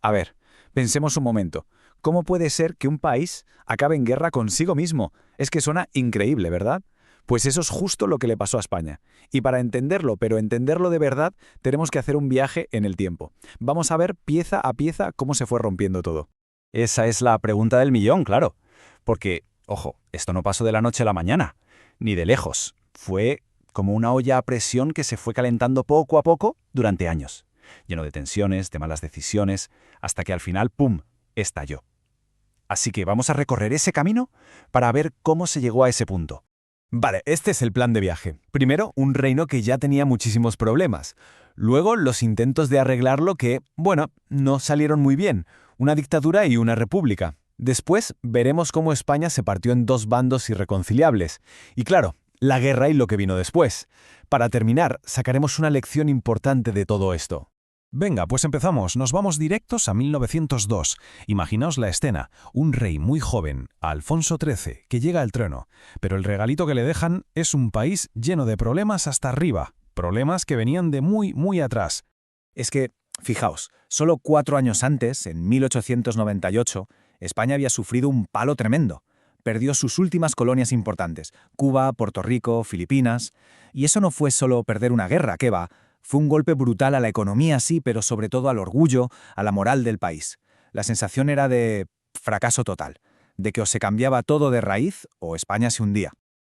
A ver, pensemos un momento. ¿Cómo puede ser que un país acabe en guerra consigo mismo? Es que suena increíble, ¿verdad? Pues eso es justo lo que le pasó a España. Y para entenderlo, pero entenderlo de verdad, tenemos que hacer un viaje en el tiempo. Vamos a ver pieza a pieza cómo se fue rompiendo todo. Esa es la pregunta del millón, claro. Porque, ojo, esto no pasó de la noche a la mañana, ni de lejos. Fue como una olla a presión que se fue calentando poco a poco durante años, lleno de tensiones, de malas decisiones, hasta que al final, ¡pum!, estalló. Así que vamos a recorrer ese camino para ver cómo se llegó a ese punto. Vale, este es el plan de viaje. Primero, un reino que ya tenía muchísimos problemas. Luego, los intentos de arreglarlo que, bueno, no salieron muy bien. Una dictadura y una república. Después, veremos cómo España se partió en dos bandos irreconciliables. Y claro, la guerra y lo que vino después. Para terminar, sacaremos una lección importante de todo esto. Venga, pues empezamos. Nos vamos directos a 1902. Imaginaos la escena. Un rey muy joven, Alfonso XIII, que llega al trono. Pero el regalito que le dejan es un país lleno de problemas hasta arriba. Problemas que venían de muy, muy atrás. Es que, fijaos, solo 4 años antes, en 1898, España había sufrido un palo tremendo. Perdió sus últimas colonias importantes, Cuba, Puerto Rico, Filipinas. Y eso no fue solo perder una guerra, ¿qué va? Fue un golpe brutal a la economía, sí, pero sobre todo al orgullo, a la moral del país. La sensación era de fracaso total, de que o se cambiaba todo de raíz o España se hundía.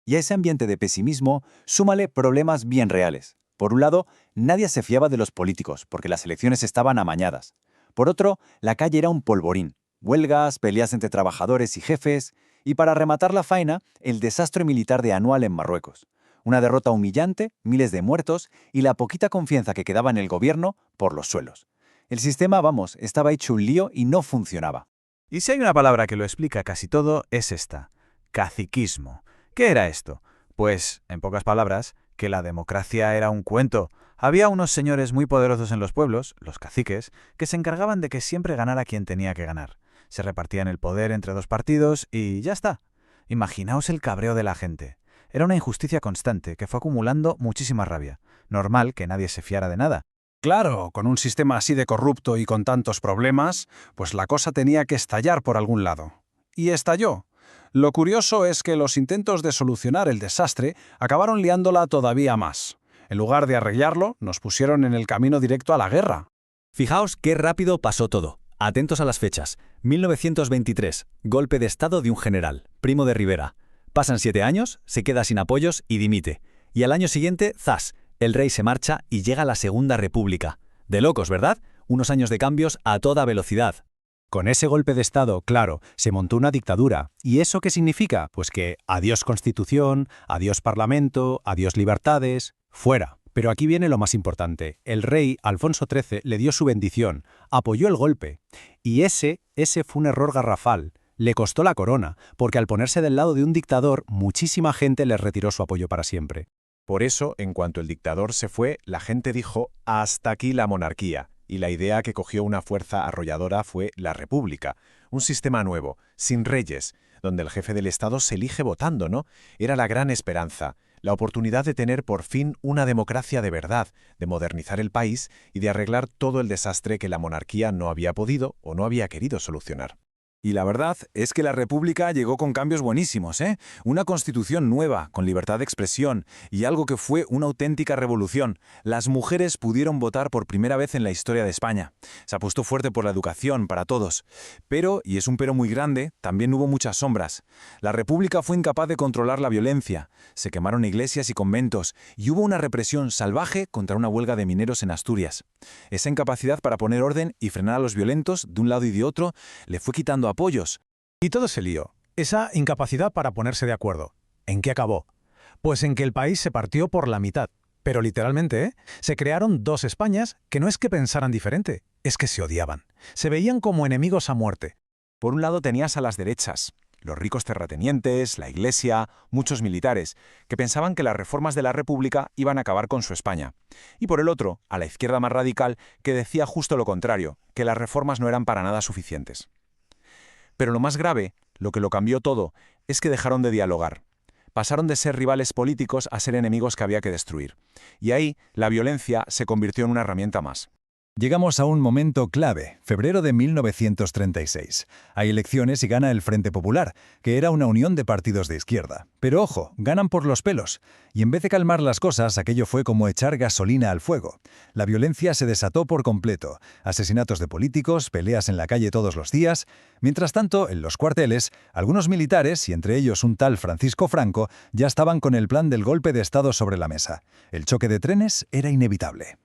Y a ese ambiente de pesimismo, súmale problemas bien reales. Por un lado, nadie se fiaba de los políticos, porque las elecciones estaban amañadas. Por otro, la calle era un polvorín. Huelgas, peleas entre trabajadores y jefes, y para rematar la faena, el desastre militar de Anual en Marruecos. Una derrota humillante, miles de muertos y la poquita confianza que quedaba en el gobierno por los suelos. El sistema, vamos, estaba hecho un lío y no funcionaba. Y si hay una palabra que lo explica casi todo, es esta: caciquismo. ¿Qué era esto? Pues, en pocas palabras, que la democracia era un cuento. Había unos señores muy poderosos en los pueblos, los caciques, que se encargaban de que siempre ganara quien tenía que ganar. Se repartían el poder entre dos partidos y ya está. Imaginaos el cabreo de la gente. Era una injusticia constante que fue acumulando muchísima rabia. Normal que nadie se fiara de nada. Claro, con un sistema así de corrupto y con tantos problemas, pues la cosa tenía que estallar por algún lado. Y estalló. Lo curioso es que los intentos de solucionar el desastre acabaron liándola todavía más. En lugar de arreglarlo, nos pusieron en el camino directo a la guerra. Fijaos qué rápido pasó todo. Atentos a las fechas. 1923, golpe de estado de un general, Primo de Rivera. Pasan 7 años, se queda sin apoyos y dimite. Y al año siguiente, ¡zas!, el rey se marcha y llega la Segunda República. De locos, ¿verdad? Unos años de cambios a toda velocidad. Con ese golpe de Estado, claro, se montó una dictadura. ¿Y eso qué significa? Pues que adiós Constitución, adiós Parlamento, adiós libertades, fuera. Pero aquí viene lo más importante. El rey, Alfonso XIII, le dio su bendición, apoyó el golpe. Y ese fue un error garrafal. Le costó la corona, porque al ponerse del lado de un dictador, muchísima gente le retiró su apoyo para siempre. Por eso, en cuanto el dictador se fue, la gente dijo «hasta aquí la monarquía», y la idea que cogió una fuerza arrolladora fue la república, un sistema nuevo, sin reyes, donde el jefe del Estado se elige votando, ¿no? Era la gran esperanza, la oportunidad de tener por fin una democracia de verdad, de modernizar el país y de arreglar todo el desastre que la monarquía no había podido o no había querido solucionar. Y la verdad es que la República llegó con cambios buenísimos, ¿eh? Una constitución nueva, con libertad de expresión, y algo que fue una auténtica revolución. Las mujeres pudieron votar por primera vez en la historia de España. Se apostó fuerte por la educación para todos. Pero, y es un pero muy grande, también hubo muchas sombras. La República fue incapaz de controlar la violencia. Se quemaron iglesias y conventos, y hubo una represión salvaje contra una huelga de mineros en Asturias. Esa incapacidad para poner orden y frenar a los violentos de un lado y de otro le fue quitando apoyos. Y todo ese lío, esa incapacidad para ponerse de acuerdo. ¿En qué acabó? Pues en que el país se partió por la mitad. Pero literalmente, ¿eh? Se crearon dos Españas que no es que pensaran diferente, es que se odiaban. Se veían como enemigos a muerte. Por un lado tenías a las derechas, los ricos terratenientes, la Iglesia, muchos militares, que pensaban que las reformas de la República iban a acabar con su España. Y por el otro, a la izquierda más radical, que decía justo lo contrario, que las reformas no eran para nada suficientes. Pero lo más grave, lo que lo cambió todo, es que dejaron de dialogar. Pasaron de ser rivales políticos a ser enemigos que había que destruir. Y ahí, la violencia se convirtió en una herramienta más. Llegamos a un momento clave, febrero de 1936. Hay elecciones y gana el Frente Popular, que era una unión de partidos de izquierda. Pero ojo, ganan por los pelos. Y en vez de calmar las cosas, aquello fue como echar gasolina al fuego. La violencia se desató por completo. Asesinatos de políticos, peleas en la calle todos los días. Mientras tanto, en los cuarteles, algunos militares, y entre ellos un tal Francisco Franco, ya estaban con el plan del golpe de Estado sobre la mesa. El choque de trenes era inevitable.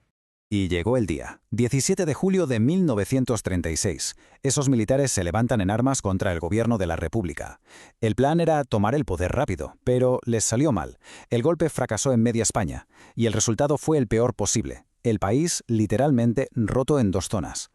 Y llegó el día, 17 de julio de 1936. Esos militares se levantan en armas contra el gobierno de la República. El plan era tomar el poder rápido, pero les salió mal. El golpe fracasó en media España, y el resultado fue el peor posible. El país, literalmente, roto en dos zonas.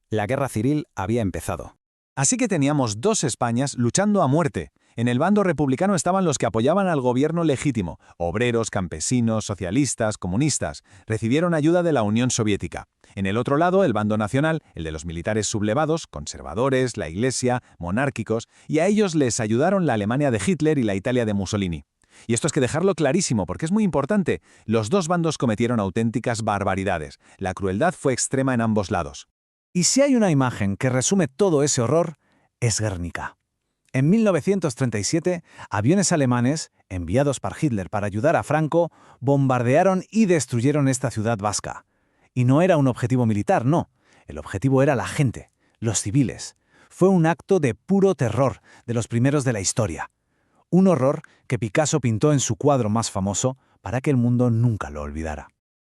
La guerra civil había empezado. Así que teníamos dos Españas luchando a muerte. En el bando republicano estaban los que apoyaban al gobierno legítimo, obreros, campesinos, socialistas, comunistas. Recibieron ayuda de la Unión Soviética. En el otro lado, el bando nacional, el de los militares sublevados, conservadores, la Iglesia, monárquicos, y a ellos les ayudaron la Alemania de Hitler y la Italia de Mussolini. Y esto es que dejarlo clarísimo, porque es muy importante. Los dos bandos cometieron auténticas barbaridades. La crueldad fue extrema en ambos lados. Y si hay una imagen que resume todo ese horror, es Guernica. En 1937, aviones alemanes, enviados por Hitler para ayudar a Franco, bombardearon y destruyeron esta ciudad vasca. Y no era un objetivo militar, no. El objetivo era la gente, los civiles. Fue un acto de puro terror, de los primeros de la historia. Un horror que Picasso pintó en su cuadro más famoso para que el mundo nunca lo olvidara.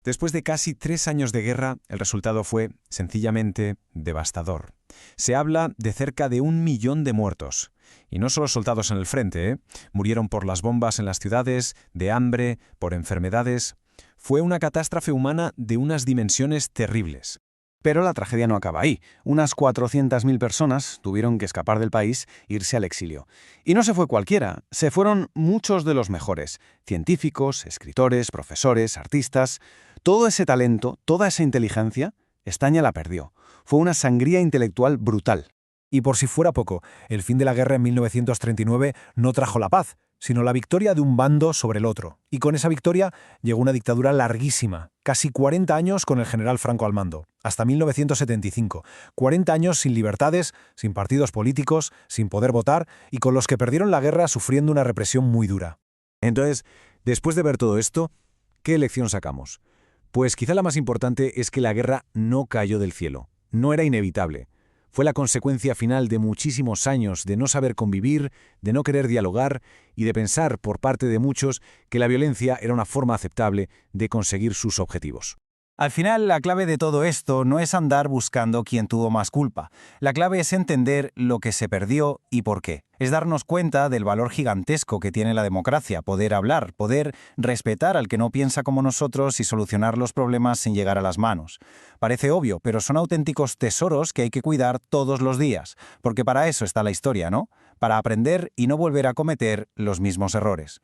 Después de casi 3 años de guerra, el resultado fue, sencillamente, devastador. Se habla de cerca de 1 millón de muertos. Y no solo soldados en el frente, murieron por las bombas en las ciudades, de hambre, por enfermedades. Fue una catástrofe humana de unas dimensiones terribles. Pero la tragedia no acaba ahí. Unas 400.000 personas tuvieron que escapar del país e irse al exilio. Y no se fue cualquiera, se fueron muchos de los mejores. Científicos, escritores, profesores, artistas. Todo ese talento, toda esa inteligencia, España la perdió. Fue una sangría intelectual brutal. Y por si fuera poco, el fin de la guerra en 1939 no trajo la paz, sino la victoria de un bando sobre el otro. Y con esa victoria llegó una dictadura larguísima, casi 40 años con el general Franco al mando, hasta 1975. 40 años sin libertades, sin partidos políticos, sin poder votar y con los que perdieron la guerra sufriendo una represión muy dura. Entonces, después de ver todo esto, ¿qué lección sacamos? Pues quizá la más importante es que la guerra no cayó del cielo, no era inevitable. Fue la consecuencia final de muchísimos años de no saber convivir, de no querer dialogar y de pensar por parte de muchos que la violencia era una forma aceptable de conseguir sus objetivos. Al final, la clave de todo esto no es andar buscando quién tuvo más culpa. La clave es entender lo que se perdió y por qué. Es darnos cuenta del valor gigantesco que tiene la democracia, poder hablar, poder respetar al que no piensa como nosotros y solucionar los problemas sin llegar a las manos. Parece obvio, pero son auténticos tesoros que hay que cuidar todos los días, porque para eso está la historia, ¿no? Para aprender y no volver a cometer los mismos errores.